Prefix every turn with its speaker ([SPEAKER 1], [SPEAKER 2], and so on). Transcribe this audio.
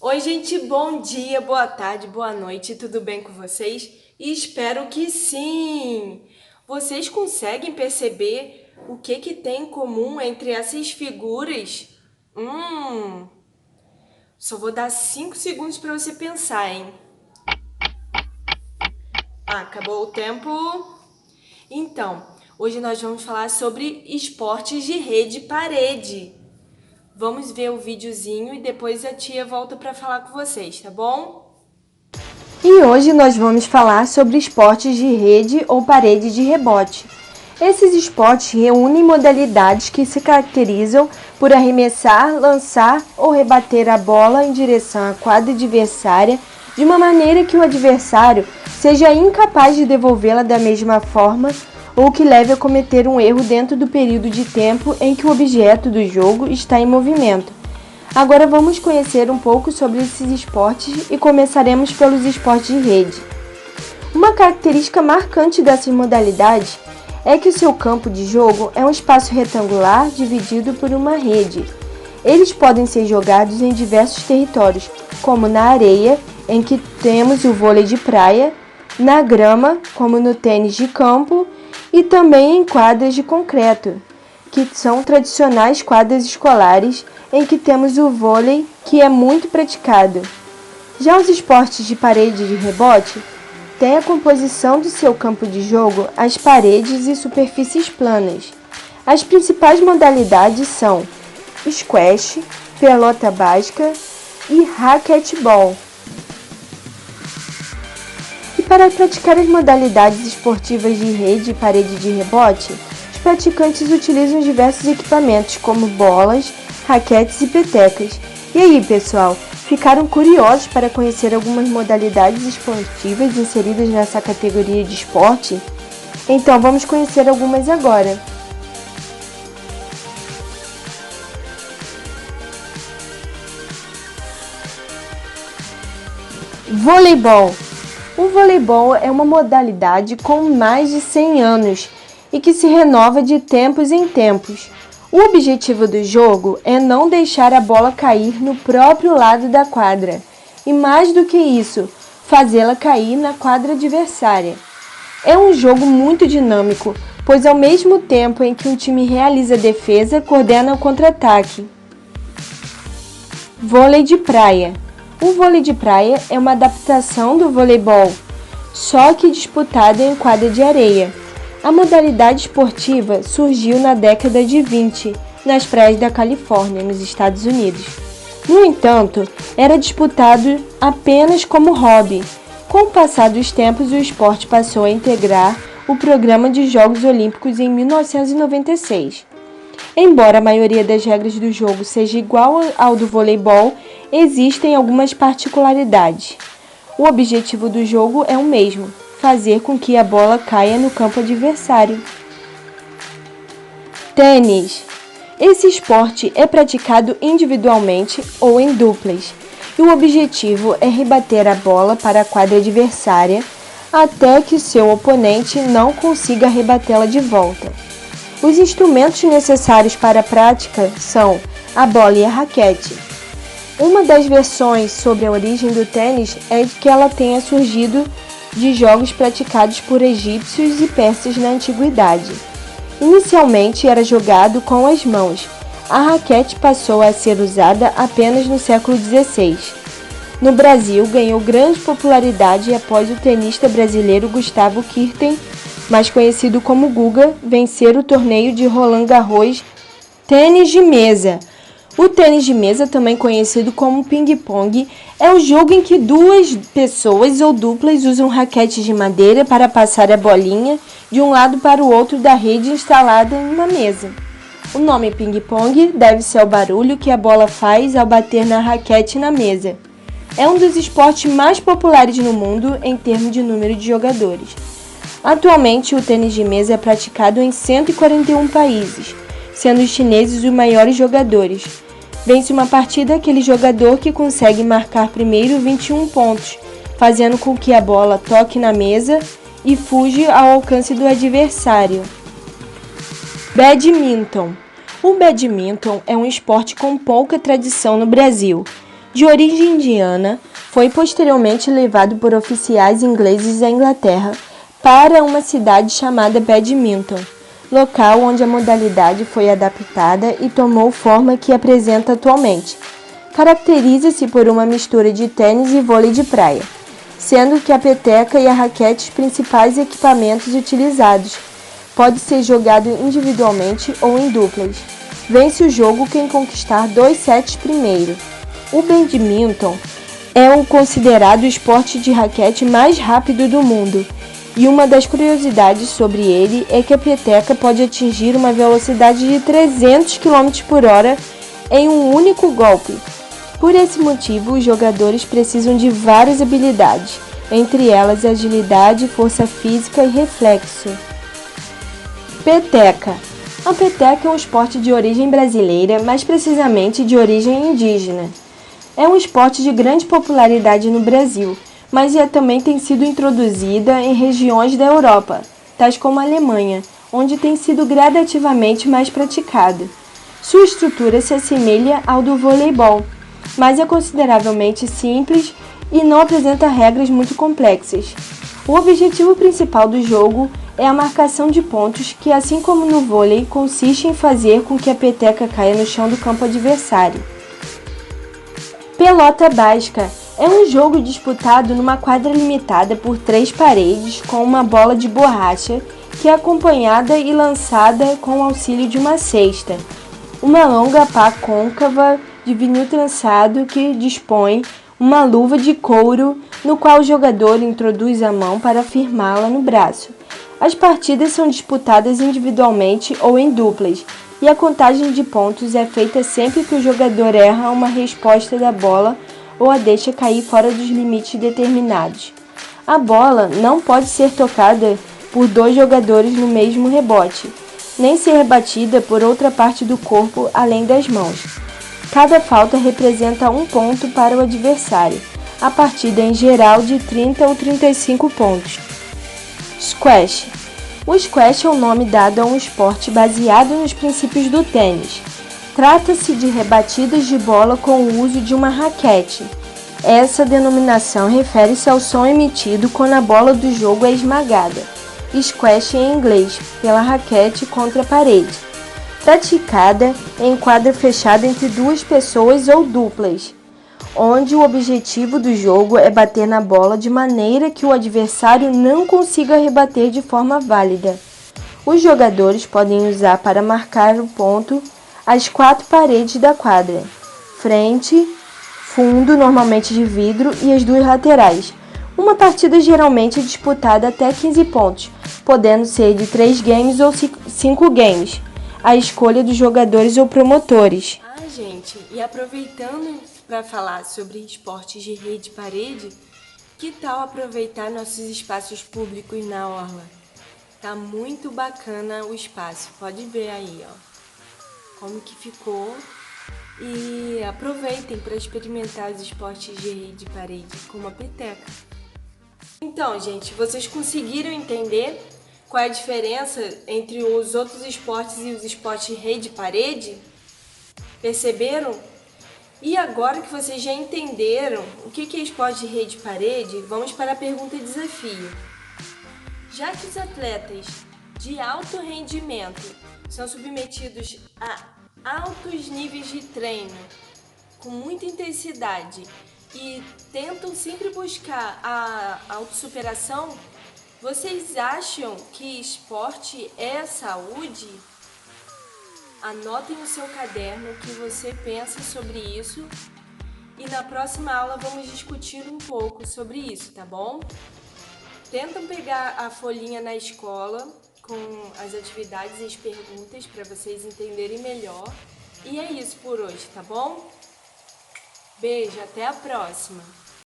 [SPEAKER 1] Oi, gente, bom dia, boa tarde, boa noite, tudo bem com vocês? Espero que sim! Vocês conseguem perceber o que tem em comum entre essas figuras? Só vou dar 5 segundos para você pensar, hein? Acabou o tempo. Então, hoje nós vamos falar sobre esportes de rede e parede. Vamos ver o videozinho e depois a tia volta para falar com vocês, tá bom?
[SPEAKER 2] E hoje nós vamos falar sobre esportes de rede ou parede de rebote. Esses esportes reúnem modalidades que se caracterizam por arremessar, lançar ou rebater a bola em direção à quadra adversária de uma maneira que o adversário seja incapaz de devolvê-la da mesma forma ou que leve a cometer um erro dentro do período de tempo em que o objeto do jogo está em movimento. Agora vamos conhecer um pouco sobre esses esportes e começaremos pelos esportes de rede. Uma característica marcante dessas modalidades é que o seu campo de jogo é um espaço retangular dividido por uma rede. Eles podem ser jogados em diversos territórios, como na areia, em que temos o vôlei de praia, na grama, como no tênis de campo, e também em quadras de concreto, que são tradicionais quadras escolares, em que temos o vôlei, que é muito praticado. Já os esportes de parede de rebote têm a composição de seu campo de jogo as paredes e superfícies planas. As principais modalidades são squash, pelota basca e racquetball. E para praticar as modalidades esportivas de rede e parede de rebote, os praticantes utilizam diversos equipamentos como bolas, raquetes e petecas. E aí, pessoal, ficaram curiosos para conhecer algumas modalidades esportivas inseridas nessa categoria de esporte? Então vamos conhecer algumas agora. Voleibol. O voleibol é uma modalidade com mais de 100 anos e que se renova de tempos em tempos. O objetivo do jogo é não deixar a bola cair no próprio lado da quadra e, mais do que isso, fazê-la cair na quadra adversária. É um jogo muito dinâmico, pois ao mesmo tempo em que um time realiza a defesa, coordena o contra-ataque. Vôlei de praia. O vôlei de praia é uma adaptação do voleibol, só que disputada em quadra de areia. A modalidade esportiva surgiu na década de 20, nas praias da Califórnia, nos Estados Unidos. No entanto, era disputado apenas como hobby. Com o passar dos tempos, o esporte passou a integrar o programa de Jogos Olímpicos em 1996. Embora a maioria das regras do jogo seja igual ao do voleibol, existem algumas particularidades. O objetivo do jogo é o mesmo: fazer com que a bola caia no campo adversário. Tênis. Esse esporte é praticado individualmente ou em duplas, e o objetivo é rebater a bola para a quadra adversária até que seu oponente não consiga rebatê-la de volta. Os instrumentos necessários para a prática são a bola e a raquete. Uma das versões sobre a origem do tênis é que ela tenha surgido de jogos praticados por egípcios e persas na antiguidade. Inicialmente era jogado com as mãos. A raquete passou a ser usada apenas no século XVI. No Brasil, ganhou grande popularidade após o tenista brasileiro Gustavo Kirten, mais conhecido como Guga, vencer o torneio de Roland Garros tênis de mesa. O tênis de mesa, também conhecido como ping-pong, é o jogo em que duas pessoas ou duplas usam raquetes de madeira para passar a bolinha de um lado para o outro da rede instalada em uma mesa. O nome ping-pong deve-se ao barulho que a bola faz ao bater na raquete na mesa. É um dos esportes mais populares no mundo em termos de número de jogadores. Atualmente, o tênis de mesa é praticado em 141 países, sendo os chineses os maiores jogadores. Vence uma partida aquele jogador que consegue marcar primeiro 21 pontos, fazendo com que a bola toque na mesa e fuja ao alcance do adversário. Badminton. O badminton é um esporte com pouca tradição no Brasil. De origem indiana, foi posteriormente levado por oficiais ingleses da Inglaterra para uma cidade chamada Badminton, local onde a modalidade foi adaptada e tomou forma que apresenta atualmente. Caracteriza-se por uma mistura de tênis e vôlei de praia, sendo que a peteca e a raquete os principais equipamentos utilizados. Pode ser jogado individualmente ou em duplas. Vence o jogo quem conquistar 2 sets primeiro. O badminton é o considerado o esporte de raquete mais rápido do mundo, e uma das curiosidades sobre ele é que a peteca pode atingir uma velocidade de 300 km/h em um único golpe. Por esse motivo, os jogadores precisam de várias habilidades, entre elas agilidade, força física e reflexo. Peteca. A peteca é um esporte de origem brasileira, mais precisamente de origem indígena. É um esporte de grande popularidade no Brasil, mas também tem sido introduzida em regiões da Europa, tais como a Alemanha, onde tem sido gradativamente mais praticada. Sua estrutura se assemelha ao do voleibol, mas é consideravelmente simples e não apresenta regras muito complexas. O objetivo principal do jogo é a marcação de pontos que, assim como no vôlei, consiste em fazer com que a peteca caia no chão do campo adversário. Pelota basca é um jogo disputado numa quadra limitada por 3 paredes com uma bola de borracha que é acompanhada e lançada com o auxílio de uma cesta. Uma longa pá côncava de vinil trançado que dispõe uma luva de couro no qual o jogador introduz a mão para firmá-la no braço. As partidas são disputadas individualmente ou em duplas, e a contagem de pontos é feita sempre que o jogador erra uma resposta da bola ou a deixa cair fora dos limites determinados. A bola não pode ser tocada por 2 jogadores no mesmo rebote, nem ser batida por outra parte do corpo além das mãos. Cada falta representa 1 ponto para o adversário. A partida é em geral de 30 ou 35 pontos. Squash. O squash é o nome dado a um esporte baseado nos princípios do tênis. Trata-se de rebatidas de bola com o uso de uma raquete. Essa denominação refere-se ao som emitido quando a bola do jogo é esmagada. Squash em inglês, pela raquete contra a parede. Praticada em quadra fechada entre 2 pessoas ou duplas, onde o objetivo do jogo é bater na bola de maneira que o adversário não consiga rebater de forma válida. Os jogadores podem usar para marcar o ponto as 4 paredes da quadra: frente, fundo, normalmente de vidro, e as 2 laterais. Uma partida geralmente é disputada até 15 pontos, podendo ser de 3 games ou 5 games, à escolha dos jogadores ou promotores.
[SPEAKER 1] Gente, e aproveitando para falar sobre esportes de rede e parede, que tal aproveitar nossos espaços públicos na orla? Tá muito bacana o espaço, pode ver aí, ó, como que ficou. E aproveitem para experimentar os esportes de rede e parede, como a peteca. Então, gente, vocês conseguiram entender qual é a diferença entre os outros esportes e os esportes de rede e parede? Perceberam? E agora que vocês já entenderam o que é esporte de rede e parede, vamos para a pergunta e desafio. Já que os atletas de alto rendimento são submetidos a altos níveis de treino, com muita intensidade, e tentam sempre buscar a autossuperação, vocês acham que esporte é saúde? Anotem no seu caderno o que você pensa sobre isso e na próxima aula vamos discutir um pouco sobre isso, tá bom? Tentam pegar a folhinha na escola com as atividades e as perguntas para vocês entenderem melhor. E é isso por hoje, tá bom? Beijo, até a próxima!